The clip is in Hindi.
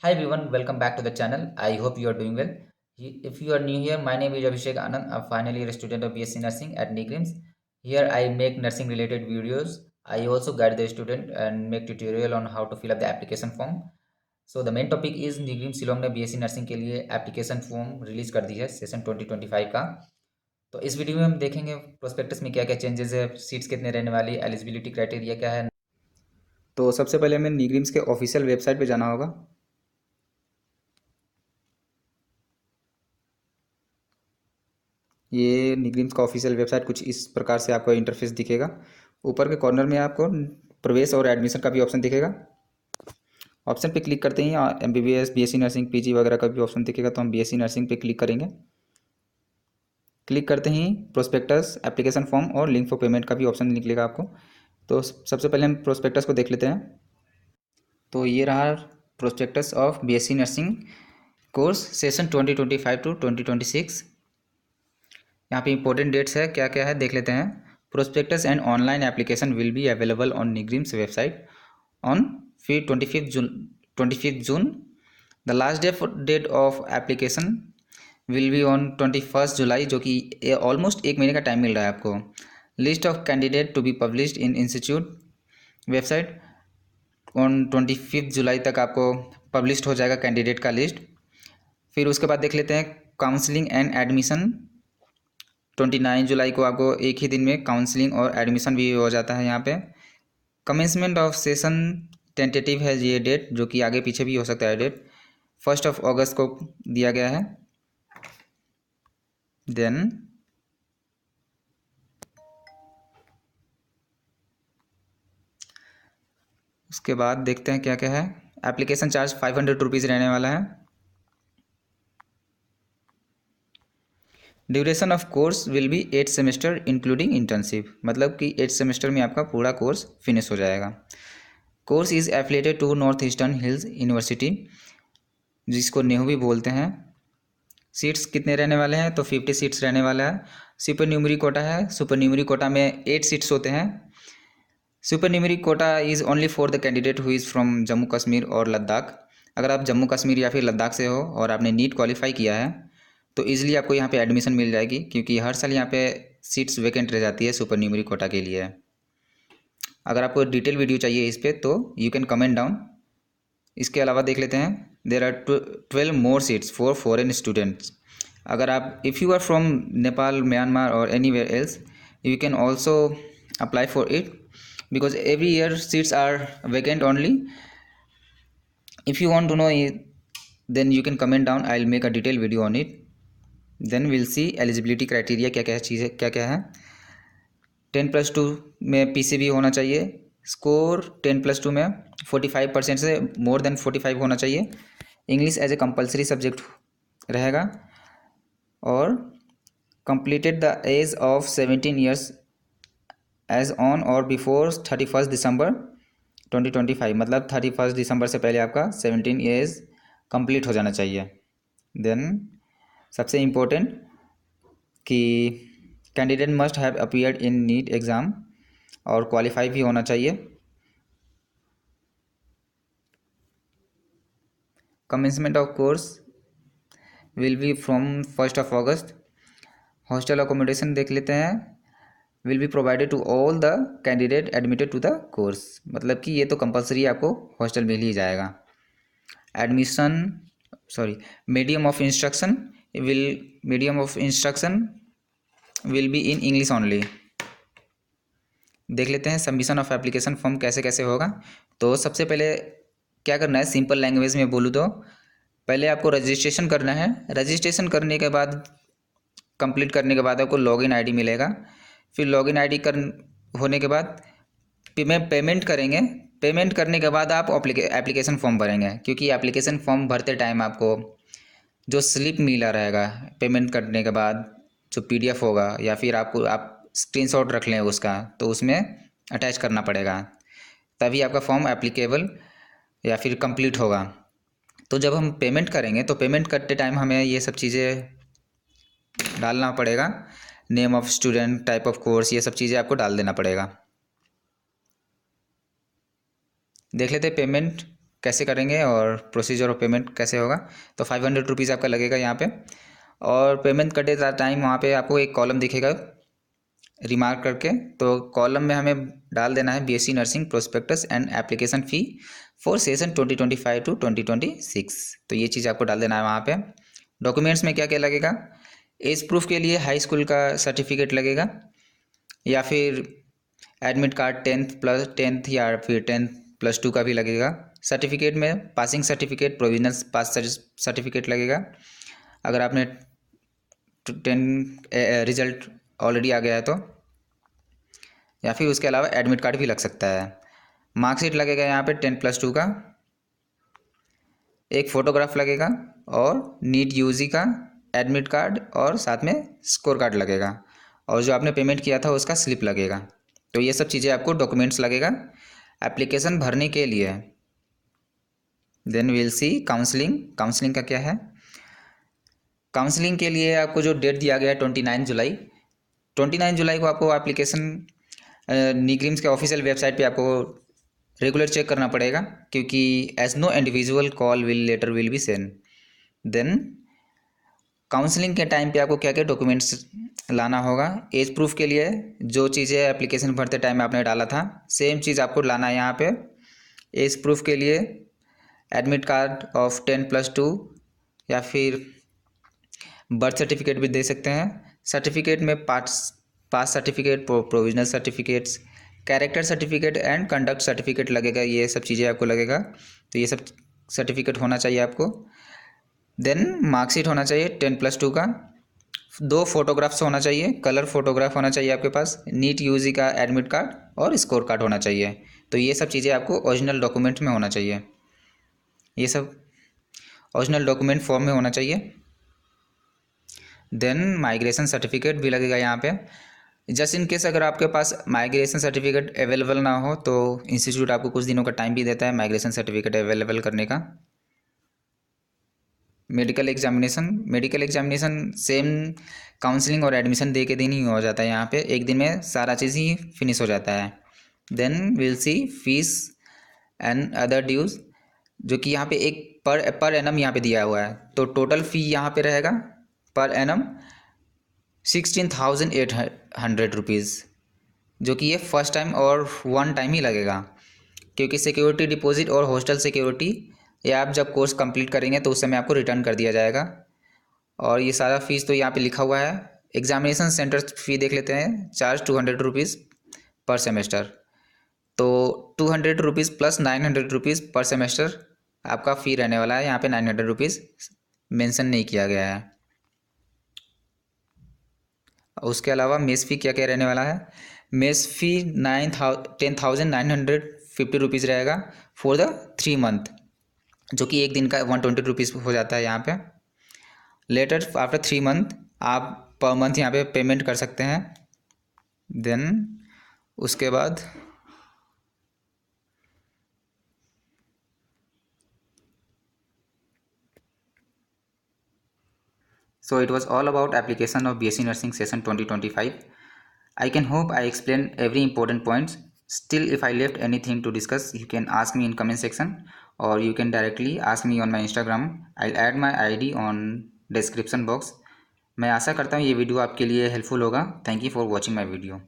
Hi everyone, welcome back to the channel. I hope you are doing well. If you are new here, my name is Abhishek Anand. I'm final year student of BSc Nursing at NIGRIMS. Here I make nursing related videos. I also guide the student and make tutorial on how to fill up the application form. So the main topic is NIGRIMS Shillong ने BSc नर्सिंग के लिए एप्लीकेशन फॉर्म रिलीज कर दी है सेशन 2025 का। तो इस वीडियो में हम देखेंगे प्रोस्पेक्टस में क्या क्या चेंजेस है, सीट्स कितने रहने वाली, एलिजिबिलिटी क्राइटेरिया क्या है। तो सबसे पहले हमें निग्रिम्स के ऑफिशियल वेबसाइट पे जाना होगा। ये निग्रिम्स का ऑफिशियल वेबसाइट कुछ इस प्रकार से आपको इंटरफेस दिखेगा। ऊपर के कॉर्नर में आपको प्रवेश और एडमिशन का भी ऑप्शन दिखेगा। ऑप्शन पे क्लिक करते ही MBBS, BSc नर्सिंग, PG वगैरह का भी ऑप्शन दिखेगा, तो हम BSc नर्सिंग पे क्लिक करेंगे। क्लिक करते ही प्रोस्पेक्टस, एप्लीकेशन फॉर्म और लिंक फॉर पेमेंट का भी ऑप्शन निकलेगा आपको। तो सबसे पहले हम प्रोस्पेक्टस को देख लेते हैं। तो ये रहा prospectus of BSc nursing course session 2025 to 2026। यहाँ पे इंपॉर्टेंट डेट्स है, क्या क्या है देख लेते हैं। Prospectus and online application will be available on निग्रिम्स website on 25 June. The last date of application will be on 21 July, जो कि ऑलमोस्ट एक महीने का टाइम मिल रहा है आपको। List of candidate to be published in institute website on 25 July तक आपको पब्लिश्ड हो जाएगा कैंडिडेट का लिस्ट। फिर उसके बाद देख लेते हैं काउंसलिंग एंड एडमिशन। 29 जुलाई को आपको एक ही दिन में काउंसलिंग और एडमिशन भी हो जाता है यहाँ पे। कमेंसमेंट ऑफ सेशन टेंटेटिव है ये डेट, जो कि आगे पीछे भी हो सकता है डेट। 1 अगस्त को दिया गया है। देन उसके बाद देखते हैं क्या क्या है। एप्लीकेशन चार्ज 500 रुपीज़ रहने वाला है। Duration of course will B 8 semester including internship, मतलब कि 8 सेमेस्टर में आपका पूरा कोर्स फिनिश हो जाएगा। Course is affiliated to North Eastern Hills University, जिसको नेहरू भी बोलते हैं। सीट्स कितने रहने वाले हैं, तो 50 सीट्स रहने वाला है। सुपर न्यूमरी कोटा है। सुपर न्यूमरी कोटा में 8 सीट्स होते हैं। Supernumerary quota is only for the candidate who is from Jammu Kashmir और लद्दाख। अगर आप जम्मू कश्मीर या फिर लद्दाख से हो और आपने नीट क्वालिफाई किया है तो ईज़िली आपको यहाँ पे एडमिशन मिल जाएगी, क्योंकि हर साल यहाँ पे सीट्स वैकेंट रह जाती है सुपर न्यूमरी कोटा के लिए। अगर आपको डिटेल वीडियो चाहिए इस पर तो यू कैन कमेंट डाउन। इसके अलावा देख लेते हैं there are 12 more seats for foreign students. अगर आप if you are from Nepal, Myanmar और anywhere else, you can also apply for it because every year seats are vacant only. If you want to know then you can comment down, I will make a detail video on it. Then will see eligibility criteria क्या क्या चीज़ है, क्या क्या है। 10+2 में PCB होना चाहिए। स्कोर 10+2 में 45% से मोर देन 45 होना चाहिए। English as a compulsory subject रहेगा। और completed the age of 17 years age on और बिफोर 31 दिसंबर 2025, मतलब 31 दिसंबर से पहले आपका 17 ईयर्स कंप्लीट हो जाना चाहिए। देन सबसे इम्पोर्टेंट कि candidate must have appeared in NEET exam और क्वालिफाई भी होना चाहिए। Commencement of course will be from 1 August. Hostel accommodation देख लेते हैं। Will be provided to all the candidate admitted to the course, मतलब कि ये तो कंपलसरी आपको हॉस्टल मिल ही जाएगा। Admission medium of instruction will be in English only. देख लेते हैं सबमिशन ऑफ एप्लीकेशन फॉर्म कैसे कैसे होगा। तो सबसे पहले क्या करना है, सिंपल लैंग्वेज में बोलूँ तो पहले आपको रजिस्ट्रेशन करना है। रजिस्ट्रेशन करने के बाद, कंप्लीट करने के बाद आपको लॉगिन आईडी मिलेगा। फिर लॉगिन आईडी होने के बाद पेमेंट करेंगे। पेमेंट करने के बाद आप एप्लीकेशन फॉर्म भरेंगे, क्योंकि एप्लीकेशन फॉर्म भरते टाइम आपको जो स्लिप मिला रहेगा पेमेंट करने के बाद, जो PDF होगा या फिर आप स्क्रीनशॉट रख लें उसका, तो उसमें अटैच करना पड़ेगा, तभी आपका फॉर्म एप्लीकेबल या फिर कंप्लीट होगा। तो जब हम पेमेंट करेंगे तो पेमेंट करते टाइम हमें ये सब चीज़ें डालना पड़ेगा। Name of student, type of course, ये सब चीज़ें आपको डाल देना पड़ेगा। देख लेते हैं पेमेंट कैसे करेंगे और प्रोसीजर ऑफ पेमेंट कैसे होगा। तो 500 रुपीज़ आपका लगेगा यहाँ पे। और पेमेंट करते टाइम वहाँ पे आपको एक कॉलम दिखेगा रिमार्क करके, तो कॉलम में हमें डाल देना है BSc nursing prospectus and application fee for session 2025 to 2026। तो ये चीज़ आपको डाल देना है वहाँ पे। डॉक्यूमेंट्स में क्या क्या लगेगा, एज प्रूफ के लिए हाई स्कूल का सर्टिफिकेट लगेगा, या फिर एडमिट कार्ड 10th या फिर 10+2 का भी लगेगा। सर्टिफिकेट में पासिंग सर्टिफिकेट, प्रोविजनल पास सर्टिफिकेट लगेगा अगर आपने 10 रिजल्ट ऑलरेडी आ गया है तो, या फिर उसके अलावा एडमिट कार्ड भी लग सकता है। मार्कशीट लगेगा यहाँ पे 10+2 का, एक फ़ोटोग्राफ लगेगा और नीट यूजी का एडमिट कार्ड, और साथ में स्कोर कार्ड लगेगा, और जो आपने पेमेंट किया था उसका स्लिप लगेगा। तो ये सब चीज़ें आपको डॉक्यूमेंट्स लगेगा एप्लीकेशन भरने के लिए। Then will see counselling. Counselling का क्या है, काउंसलिंग के लिए आपको जो डेट दिया गया है 29 जुलाई को आपको एप्लीकेशन निग्रिम्स के ऑफिशियल वेबसाइट पे आपको रेगुलर चेक करना पड़ेगा, क्योंकि as no individual call letter will be send. Then counselling के टाइम पे आपको क्या क्या डॉक्यूमेंट्स लाना होगा। एज प्रूफ के लिए जो चीज़ें एप्लीकेशन भरते टाइम आपने डाला था सेम चीज़ आपको लाना है यहाँ पे। एज प्रूफ के लिए एडमिट कार्ड ऑफ 10+2 या फिर बर्थ सर्टिफिकेट भी दे सकते हैं। सर्टिफिकेट में pass certificate, provisional certificates, character certificate and conduct certificate लगेगा। ये सब चीज़ें आपको लगेगा, तो ये सब सर्टिफिकेट होना चाहिए आपको। देन मार्कशीट होना चाहिए 10+2 का, 2 फोटोग्राफ्स होना चाहिए, कलर फोटोग्राफ होना चाहिए आपके पास, नीट यूजी का एडमिट कार्ड और स्कोर कार्ड होना चाहिए। तो ये सब चीज़ें आपको ओरिजिनल डॉक्यूमेंट में होना चाहिए, ये सब ओरिजिनल डॉक्यूमेंट फॉर्म में होना चाहिए। देन माइग्रेशन सर्टिफिकेट भी लगेगा यहाँ पे। जस्ट इन केस अगर आपके पास माइग्रेशन सर्टिफिकेट अवेलेबल ना हो तो इंस्टीट्यूट आपको कुछ दिनों का टाइम भी देता है माइग्रेशन सर्टिफिकेट अवेलेबल करने का। मेडिकल एग्जामिनेशन सेम काउंसलिंग और एडमिशन दे के दिन ही हो जाता है, यहाँ पे एक दिन में सारा चीज़ ही फिनिश हो जाता है। Then will see fees and other dues, जो कि यहाँ पे एक पर एनम यहाँ पे दिया हुआ है। तो टोटल फ़ी यहाँ पे रहेगा पर एनम 16,800 रुपीज़, जो कि ये फर्स्ट टाइम और वन टाइम ही लगेगा, क्योंकि सिक्योरिटी डिपॉजिट और हॉस्टल सिक्योरिटी ये आप जब कोर्स कंप्लीट करेंगे तो उस समय आपको रिटर्न कर दिया जाएगा। और ये सारा फीस तो यहाँ पे लिखा हुआ है। एग्जामिनेशन सेंटर फ़ी देख लेते हैं, चार्ज 200 रुपीज़ पर सेमेस्टर। तो 200 रुपीज़ प्लस 900 रुपीज़ पर सेमेस्टर आपका फ़ी रहने वाला है। यहाँ पे 900 रुपीज़ मेंशन नहीं किया गया है। उसके अलावा मेस फ़ी क्या क्या रहने वाला है, मेस फ़ी 10,950 रुपीज़ रहेगा फॉर द 3 मंथ, जो कि एक दिन का 120 रुपीज़ हो जाता है यहाँ पे। लेटर आफ्टर 3 मंथ आप पर मंथ यहाँ पे पेमेंट कर सकते हैं। देन उसके बाद So it was all about application of BSc Nursing session 2025. I can hope I explained every important points. Still, if I left anything to discuss, you can ask me in comment section, or you can directly ask me on my Instagram. I'll add my ID on description box. मैं आशा करता हूँ ये वीडियो आपके लिए हेल्पफुल होगा। Thank you for watching my video.